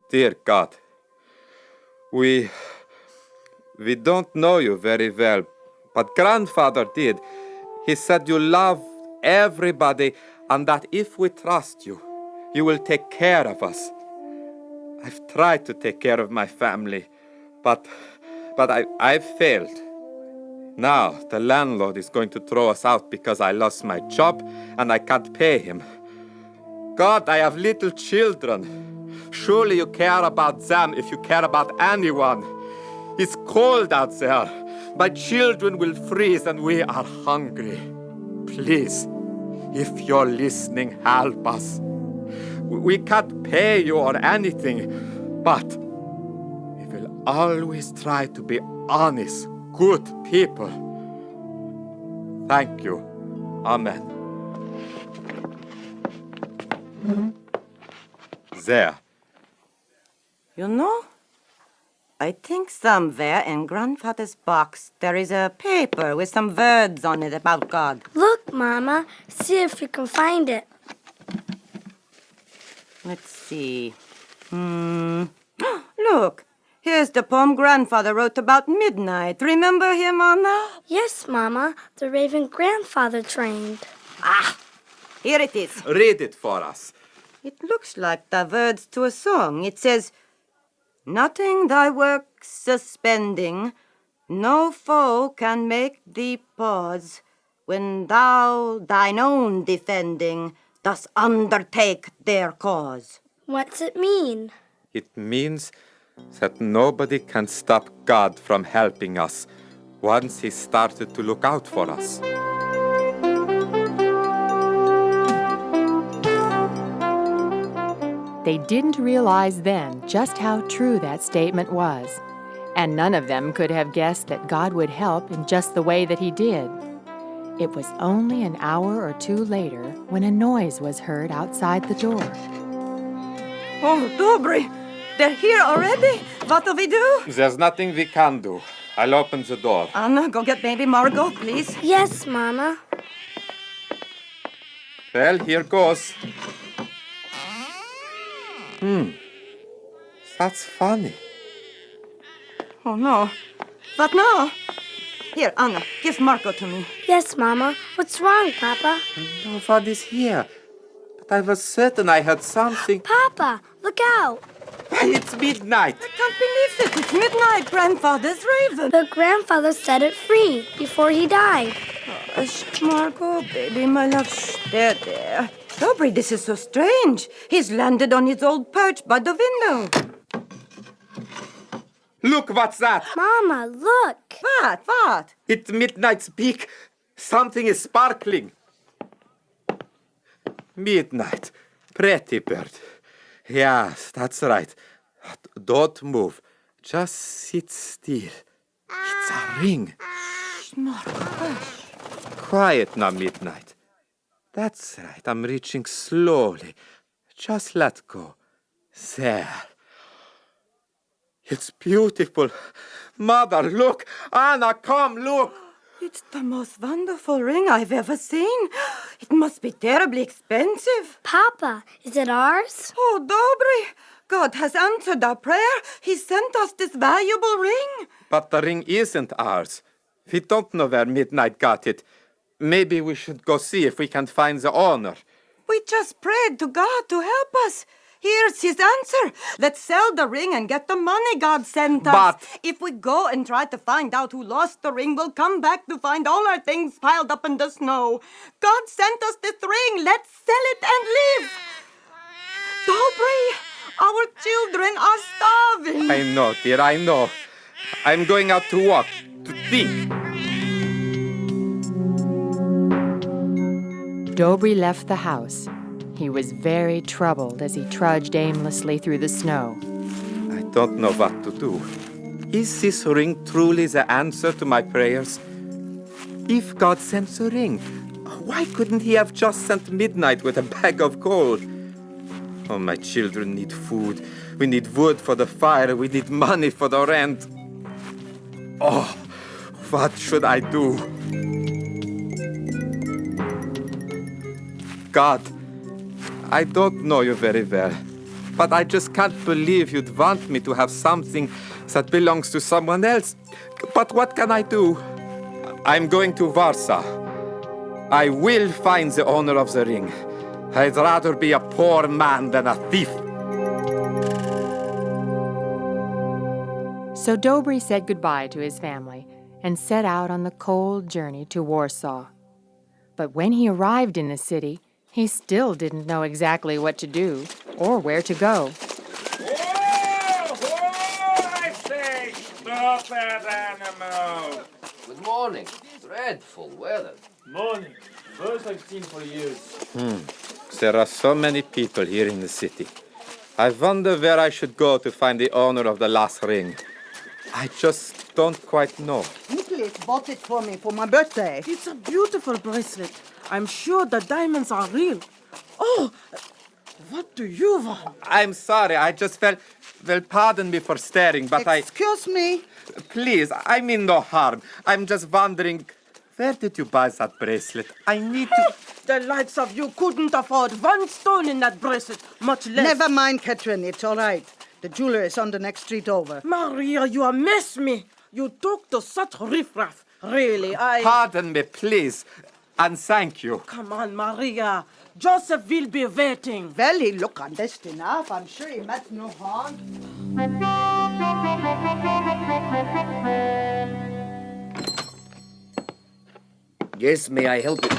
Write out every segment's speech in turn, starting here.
Dear God, we don't know you very well, but Grandfather did. He said you love everybody and that if we trust you, you will take care of us. I've tried to take care of my family, but I've failed. Now the landlord is going to throw us out because I lost my job and I can't pay him. God, I have little children. Surely you care about them if you care about anyone. It's cold out there. My children will freeze and we are hungry. Please, if you're listening, help us. We can't pay you or anything, but we will always try to be honest, good people. Thank you. Amen. There. You know, I think somewhere in Grandfather's box there is a paper with some words on it about God. Look, Mama. See if you can find it. Let's see. Look, here's the poem Grandfather wrote about midnight. Remember him, Anna? Yes, Mama. The raven grandfather trained. Here it is. Read it for us. It looks like the words to a song. It says, "Nothing thy work suspending, no foe can make thee pause, when thou thine own defending dost undertake their cause." What's it mean? It means that nobody can stop God from helping us once He started to look out for us. They didn't realize then just how true that statement was, and none of them could have guessed that God would help in just the way that He did. It was only an hour or two later when a noise was heard outside the door. Oh, Dobry, they're here already? What do we do? There's nothing we can do. I'll open the door. Anna, go get baby Margot, please. Yes, Mama. Well, here goes. That's funny. Oh, no. What now? Here, Anna, give Margot to me. Yes, Mama. What's wrong, Papa? Nobody's here. But I was certain I heard something. Papa, look out. It's midnight. I can't believe it. It's midnight, Grandfather's raven. The grandfather set it free before he died. Margot, baby, my love, shh, there. Dobry, this is so strange. He's landed on his old perch by the window. Look, what's that? Mama, look. What? It's Midnight's beak. Something is sparkling. Midnight. Pretty bird. Yes, that's right. Don't move. Just sit still. It's a ring. Margot, Quiet now, Midnight. That's right. I'm reaching slowly. Just let go. There. It's beautiful. Mother, look. Anna, come, look. it's the most wonderful ring I've ever seen. It must be terribly expensive. Papa, is it ours? Oh, Dobry, God has answered our prayer. He sent us this valuable ring. But the ring isn't ours. We don't know where Midnight got it. Maybe we should go see if we can find the owner. We just prayed to God to help us. Here's his answer. Let's sell the ring and get the money God sent us. But- if we go and try to find out who lost the ring, we'll come back to find all our things piled up in the snow. God sent us this ring. Let's sell it and live. Dobry, our children are starving. I know, dear, I know. I'm going out to walk, to think. Dobry left the house. He was very troubled as he trudged aimlessly through the snow. I don't know what to do. Is this ring truly the answer to my prayers? If God sent the ring, why couldn't He have just sent Midnight with a bag of gold? Oh, my children need food. We need wood for the fire. We need money for the rent. Oh, what should I do? God, I don't know you very well, but I just can't believe you'd want me to have something that belongs to someone else. But what can I do? I'm going to Warsaw. I will find the owner of the ring. I'd rather be a poor man than a thief. So Dobry said goodbye to his family and set out on the cold journey to Warsaw. But when he arrived in the city, he still didn't know exactly what to do or where to go. I say, stop that animal! Good morning. Dreadful weather. Morning. Worst I've seen for years. There are so many people here in the city. I wonder where I should go to find the owner of the last ring. I just don't quite know. Nicholas bought it for me for my birthday. It's a beautiful bracelet. I'm sure the diamonds are real. Oh, what do you want? I'm sorry, I just felt... Well, pardon me for staring, but Excuse me. Please, I mean no harm. I'm just wondering, where did you buy that bracelet? I need to... The likes of you couldn't afford 1 stone in that bracelet, much less... Never mind, Catherine. It's all right. The jeweler is on the next street over. Maria, you amaze me. You talk to such riffraff. Really, Pardon me, please, and thank you. Come on, Maria. Joseph will be waiting. Well, he look honest enough. I'm sure he meant no harm. Yes, may I help you?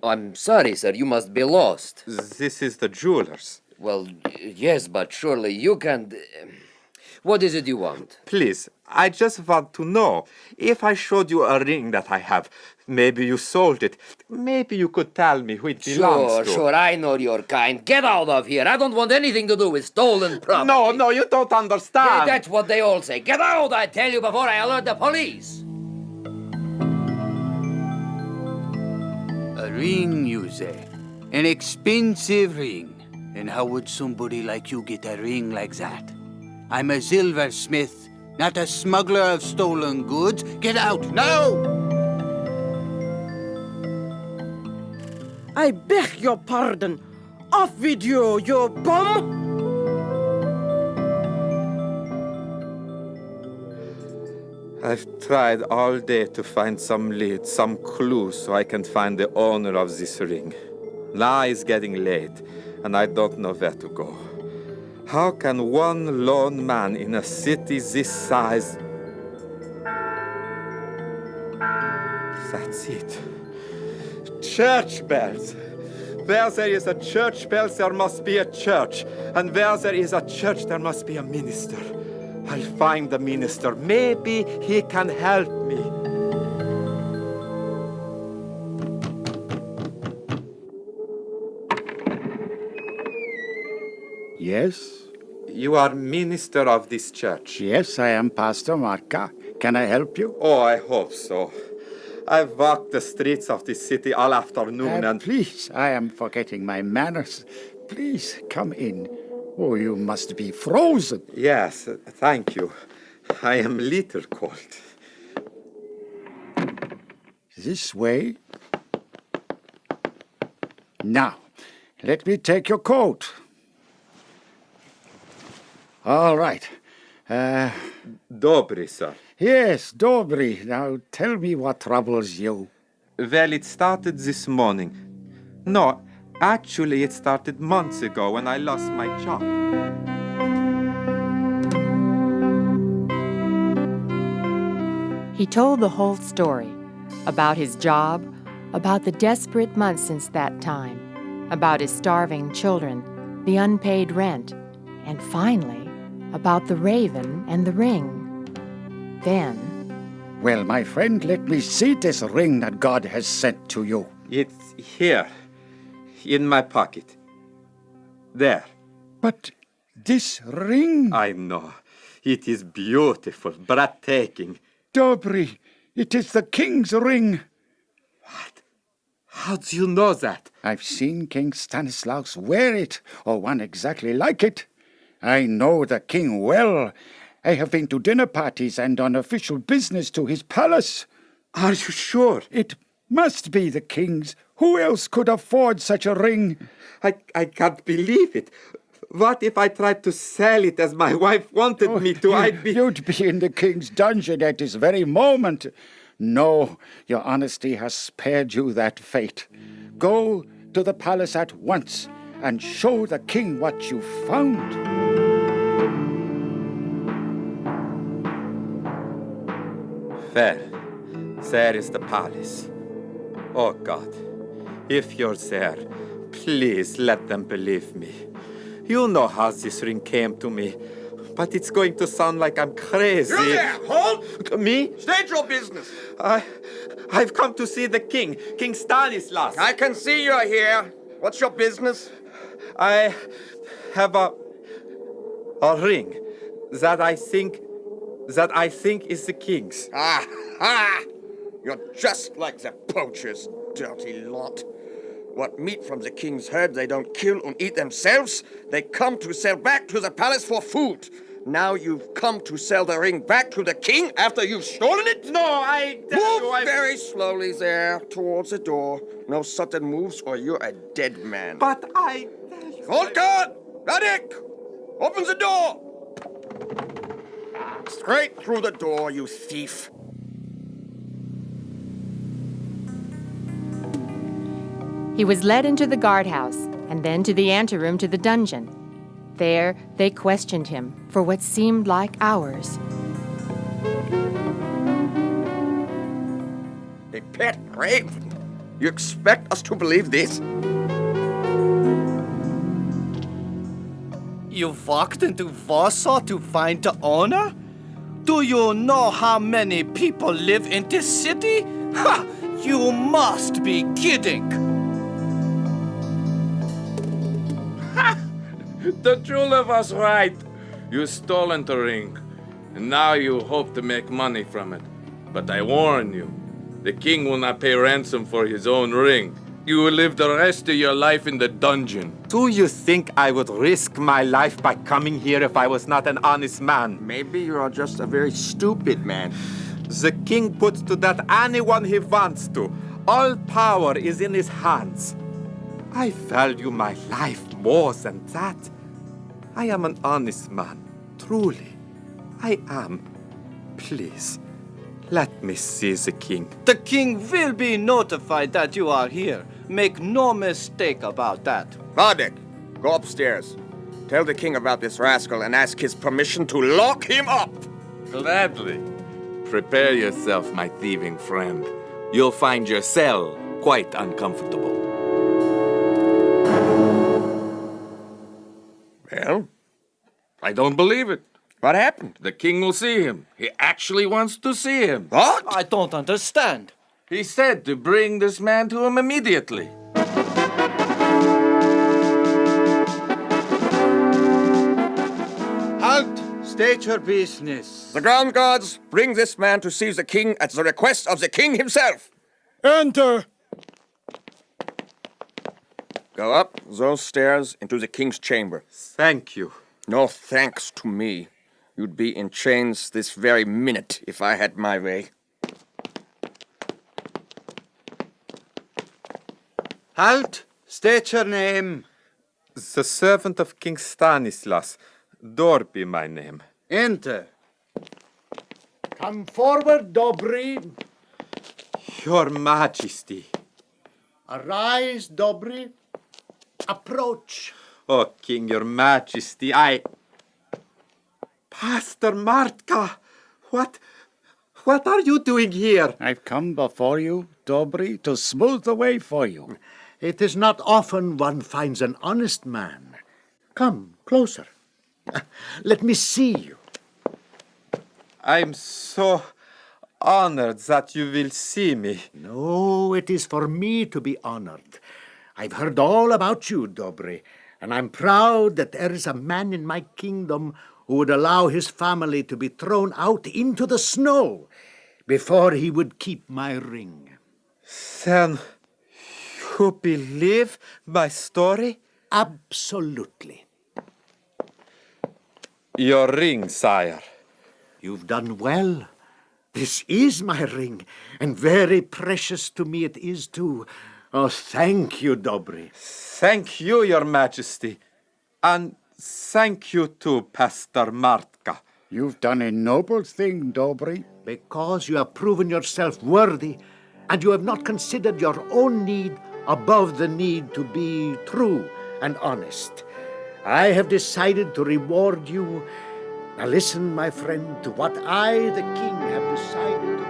I'm sorry, sir. You must be lost. This is the jeweler's. Well, yes, but surely you can... What is it you want? Please, I just want to know. If I showed you a ring that I have, maybe you sold it. Maybe you could tell me who it belongs to. Sure, I know your kind. Get out of here. I don't want anything to do with stolen property. No, you don't understand. Yeah, that's what they all say. Get out, I tell you, before I alert the police. A ring, you say? An expensive ring. And how would somebody like you get a ring like that? I'm a silversmith, not a smuggler of stolen goods. Get out, now! I beg your pardon. Off with you, you bum! I've tried all day to find some lead, some clue, so I can find the owner of this ring. Now it's getting late, and I don't know where to go. How can one lone man in a city this size... That's it. Church bells. Where there is a church bell, there must be a church. And where there is a church, there must be a minister. I'll find the minister. Maybe he can help me. Yes? You are minister of this church. Yes, I am Pastor Marka. Can I help you? Oh, I hope so. I've walked the streets of this city all afternoon and... Please, I am forgetting my manners. Please, come in. Oh, you must be frozen. Yes, thank you. I am little cold. This way. Now, let me take your coat. All right. Dobry, sir. Yes, Dobry. Now tell me what troubles you. Well, it started this morning. No, actually, it started months ago when I lost my job. He told the whole story about his job, about the desperate months since that time, about his starving children, the unpaid rent, and finally, about the raven and the ring. Then... Well, my friend, let me see this ring that God has sent to you. It's here, in my pocket. There. But this ring... I know. It is beautiful, breathtaking. Dobry, it is the king's ring. What? How do you know that? I've seen King Stanislaus wear it, or one exactly like it. I know the king well. I have been to dinner parties and on official business to his palace. Are you sure? It must be the king's. Who else could afford such a ring? I can't believe it. What if I tried to sell it as my wife wanted me to? I'd be... You'd be in the king's dungeon at this very moment. No, your honesty has spared you that fate. Go to the palace at once and show the king what you found. There is the palace. Oh God, if you're there, please let them believe me. You know how this ring came to me, but it's going to sound like I'm crazy. You there! Halt! Me? State your business. I've come to see the king, King Stanislas. I can see you're here. What's your business? I have a ring that I think is the king's. Ah! You're just like the poachers, dirty lot. What meat from the king's herd they don't kill and eat themselves, they come to sell back to the palace for food. Now you've come to sell the ring back to the king after you've stolen it? No, I tell Move you, very slowly there, towards the door. No sudden moves or you're a dead man. But I tell you... Hold guard! Radek! Open the door! Straight through the door, you thief. He was led into the guardhouse and then to the anteroom to the dungeon. There they questioned him for what seemed like hours. A pet raven? You expect us to believe this? You walked into Warsaw to find the owner? Do you know how many people live in this city? Ha! You must be kidding! The jeweler was right. You stolen the ring, and now you hope to make money from it. But I warn you, the king will not pay ransom for his own ring. You will live the rest of your life in the dungeon. Do you think I would risk my life by coming here if I was not an honest man? Maybe you are just a very stupid man. The king puts to death anyone he wants to. All power is in his hands. I value my life more than that. I am an honest man, truly. I am. Please, let me see the king. The king will be notified that you are here. Make no mistake about that. Radek, go upstairs. Tell the king about this rascal and ask his permission to lock him up. Gladly. Prepare yourself, my thieving friend. You'll find your cell quite uncomfortable. Well? I don't believe it. What happened? The king will see him. He actually wants to see him. What? I don't understand. He said to bring this man to him immediately. Halt! State your business. The ground guards, bring this man to see the king at the request of the king himself. Enter! Go up those stairs into the king's chamber. Thank you. No thanks to me. You'd be in chains this very minute if I had my way. Halt! State your name. The servant of King Stanislas. Dorby, my name. Enter. Come forward, Dobry. Your Majesty. Arise, Dobry. Approach. Oh, King, Your Majesty, Pastor Martka, what are you doing here? I've come before you, Dobry, to smooth the way for you. It is not often one finds an honest man. Come closer. Let me see you. I'm so honored that you will see me. No, it is for me to be honored. I've heard all about you, Dobry, and I'm proud that there is a man in my kingdom who would allow his family to be thrown out into the snow before he would keep my ring. Then you believe my story? Absolutely. Your ring, sire. You've done well. This is my ring, and very precious to me it is too. Oh, thank you, Dobry. Thank you, Your Majesty. And Thank you too, Pastor Martka. You've done a noble thing, Dobry. Because you have proven yourself worthy, and you have not considered your own need above the need to be true and honest. I have decided to reward you. Now listen, my friend, to what I, the king, have decided to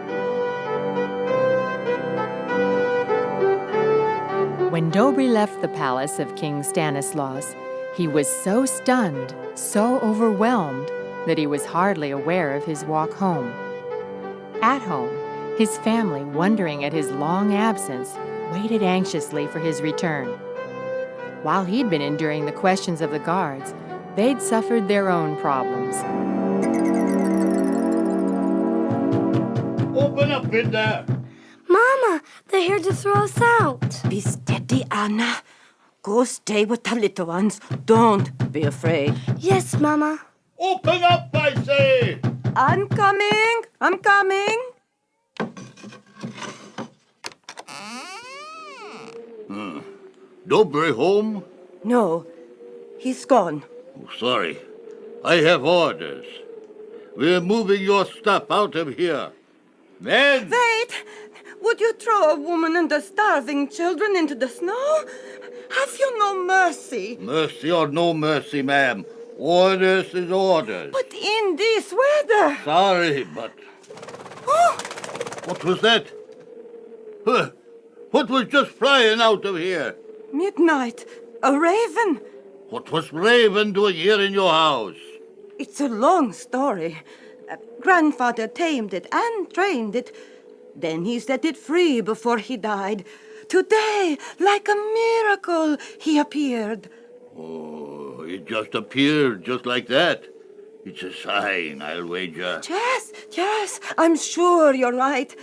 do. When Dobry left the palace of King Stanislaus, he was so stunned, so overwhelmed, that he was hardly aware of his walk home. At home, his family, wondering at his long absence, waited anxiously for his return. While he'd been enduring the questions of the guards, they'd suffered their own problems. Open up in there! Mama, they're here to throw us out. Be steady, Anna. Go stay with the little ones. Don't be afraid. Yes, Mama. Open up, I say! I'm coming. I'm coming. Dobry home? No, he's gone. Oh, sorry. I have orders. We're moving your stuff out of here. Men! Wait! Would you throw a woman and the starving children into the snow? Have you no mercy? Mercy or no mercy, ma'am. Orders is orders. But in this weather... Sorry, but... Oh! What was that? Huh? What was just flying out of here? Midnight. A raven. What was Raven doing here in your house? It's a long story. Grandfather tamed it and trained it. Then he set it free before he died. Today, like a miracle, he appeared. Oh, it just appeared just like that. It's a sign, I'll wager. Yes, I'm sure you're right.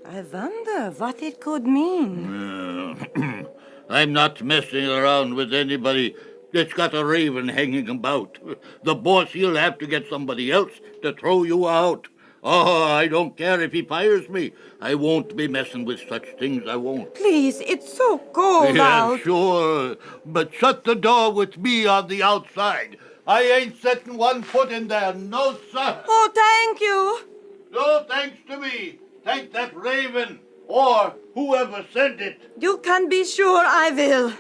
I wonder what it could mean. I'm not messing around with anybody that's got a raven hanging about. The boss, he'll have to get somebody else to throw you out. Oh, I don't care if he fires me. I won't be messing with such things, I won't. Please, it's so cold Yeah, out. sure. But shut the door with me on the outside. I ain't setting one foot in there, no, sir. Oh, thank you. No thanks to me. Thank that raven, or whoever sent it. You can be sure I will.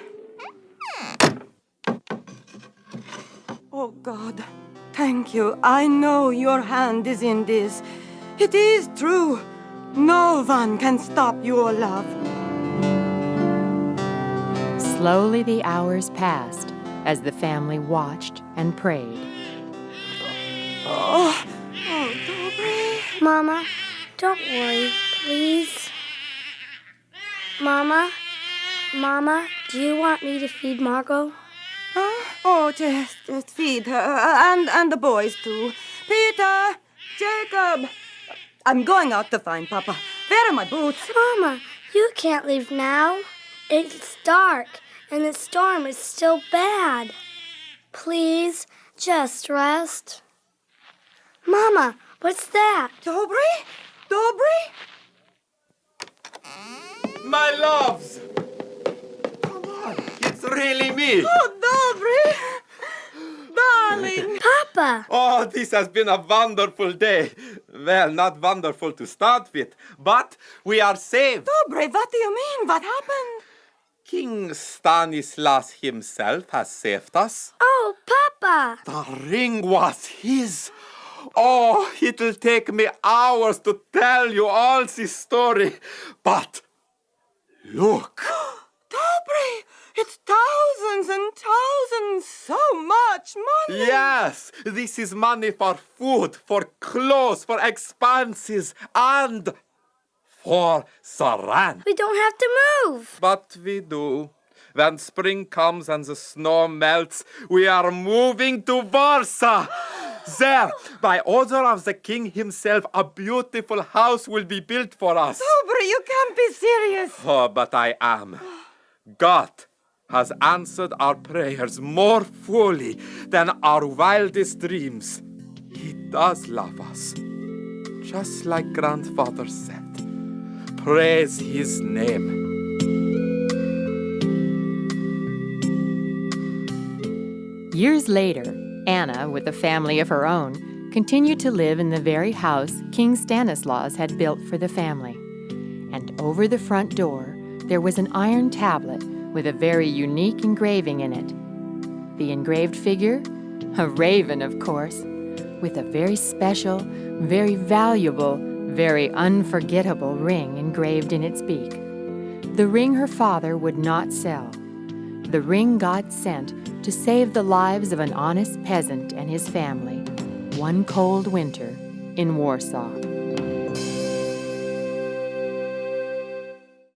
Oh, God. Thank you. I know your hand is in this. It is true. No one can stop your love. Slowly the hours passed as the family watched and prayed. Oh, Dobry. Mama, don't worry, please. Mama, do you want me to feed Margot? Huh? Oh, just feed her, and the boys, too. Peter! Jacob! I'm going out to find Papa. Where are my boots? Mama, you can't leave now. It's dark, and the storm is still bad. Please, just rest. Mama, what's that? Dobry? My loves! Come on, it's really me. Oh, Dobry! Darling! Papa! Oh, this has been a wonderful day. Well, not wonderful to start with, but we are saved. Dobry, what do you mean? What happened? King Stanislaus himself has saved us. Oh, Papa! The ring was his. Oh, it'll take me hours to tell you all this story. But look. Dobry, it's thousands and thousands, so much money. Yes, this is money for food, for clothes, for expenses, and for Saran. We don't have to move. But we do. When spring comes and the snow melts, we are moving to Warsaw. There, by order of the king himself, a beautiful house will be built for us. Dobry, you can't be serious. Oh, but I am. God has answered our prayers more fully than our wildest dreams. He does love us, just like grandfather said. Praise his name. Years later, Anna, with a family of her own, continued to live in the very house King Stanislaus had built for the family. And over the front door, there was an iron tablet with a very unique engraving in it. The engraved figure? A raven, of course, with a very special, very valuable, very unforgettable ring engraved in its beak. The ring her father would not sell. The ring God sent to save the lives of an honest peasant and his family, one cold winter in Warsaw.